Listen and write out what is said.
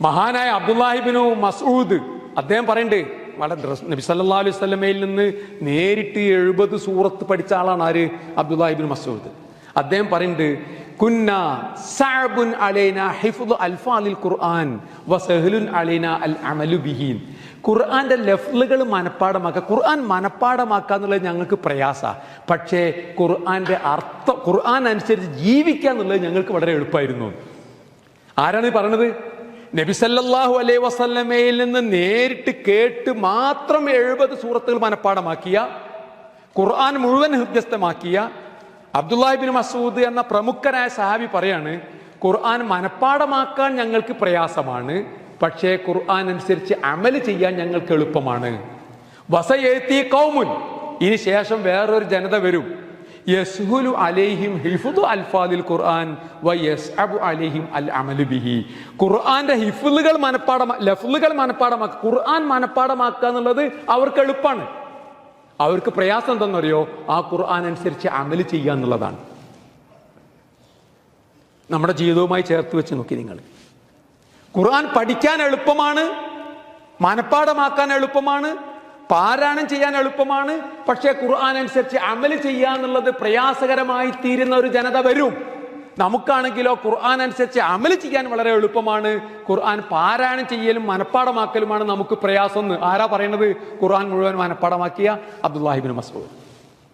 മഹാനായ അബ്ദുല്ലാഹിബ്നു മസ്ഊദ് അദ്ദേഹം പറയുന്നുണ്ട്, നബി സല്ലല്ലാഹു അലൈഹി വസല്ലമയിൽ നിന്ന് നേരിട്ട് 70 സൂറത്ത് പഠിച്ച ആളാണ് ആര്? അബ്ദുല്ലാഹിബ്നു മസ്ഊദ്. അദ്ദേഹം പറയുന്നുണ്ട്, കുന്നാ സഅബുൻ അലൈനാ ഹിഫ്ദു അൽഫാലിൽ ഖുർആൻ വസഹലുൻ അലൈനാ അൽ അമലു ബിഹി. ഖുർആന്റെ ലഫ്ലുകൾ മനപ്പാടമാക്കുക, ഖുർആൻ മനപ്പാടമാക്കുക എന്നുള്ളത് ഞങ്ങൾക്ക് പ്രയാസമാണ്. പക്ഷേ ഖുർആന്റെ അർത്ഥം, ഖുർആൻ അനുസരിച്ച് ജീവിക്കുക എന്നുള്ളത് ഞങ്ങൾക്ക് വളരെ എളുപ്പമായിരുന്നു. ആരാണ് ഈ പറഞ്ഞത്? നബി സല്ലല്ലാഹു അലൈഹി വസല്ലമയിൽ നിന്ന് നേരിട്ട് കേട്ട് മാത്രം 70 സൂറത്തുകൾ മനപ്പാടമാക്കിയ, ഖുർആൻ മുഴുവൻ ഹൃദ്യസ്ഥമാക്കിയ അബ്ദുല്ലാഹിബ്നു മസ്ഊദ് എന്ന പ്രമുഖനായ സഹാബി പറയാണ്, ഖുർആൻ മനപ്പാടമാക്കാൻ ഞങ്ങൾക്ക് പ്രയാസമാണ്, പക്ഷേ ഖുർആൻ അനുസരിച്ച് അമല് ചെയ്യാൻ ഞങ്ങൾക്ക് എളുപ്പമാണ്. വസയതി ഖൗമുൻ, ഇനി ശേഷം വേറൊരു ജനത വരും, യസ്ഹുലു അലൈഹിം ഹിഫ്ദു അൽഫാദിൽ ഖുർആൻ വയസ്അബു അലൈഹിം അൽ അമലു ബിഹി. ഖുർആന്റെ ഹിഫ്ലുകൾ ലഫ്ലുകൾ മനപ്പാടമാക്കുക, ഖുർആൻ മനപ്പാടമാക്കുക എന്നുള്ളത് അവർക്ക് എളുപ്പമാണ്. അവർക്ക് പ്രയാസം എന്തെന്നറിയോ? ആ ഖുർആൻ അനുസരിച്ച് അമല് ചെയ്യുക എന്നുള്ളതാണ്. നമ്മുടെ ജീവിതവുമായി ചേർത്ത് വെച്ച് നോക്കി നിങ്ങൾ. ഖുർആൻ പഠിക്കാൻ എളുപ്പമാണ്, മനപ്പാടമാക്കാൻ എളുപ്പമാണ്, പാരായണം ചെയ്യാൻ എളുപ്പമാണ്. പക്ഷേ ഖുർആൻ അനുസരിച്ച് അമല് ചെയ്യുക എന്നുള്ളത് പ്രയാസകരമായി തീരുന്ന ഒരു ജനത വരും. നമുക്കാണെങ്കിലോ ഖുർആൻ അനുസരിച്ച് അമല് ചെയ്യാൻ വളരെ എളുപ്പമാണ്. ഖുർആൻ പാരായണം ചെയ്യലും മനപ്പാടമാക്കലുമാണ് നമുക്ക് പ്രയാസം എന്ന് ആരാ പറയുന്നത്? ഖുർആൻ മുഴുവൻ മനപ്പാടമാക്കിയ അബ്ദുല്ലാഹിബ്നു മസ്ഊദ്.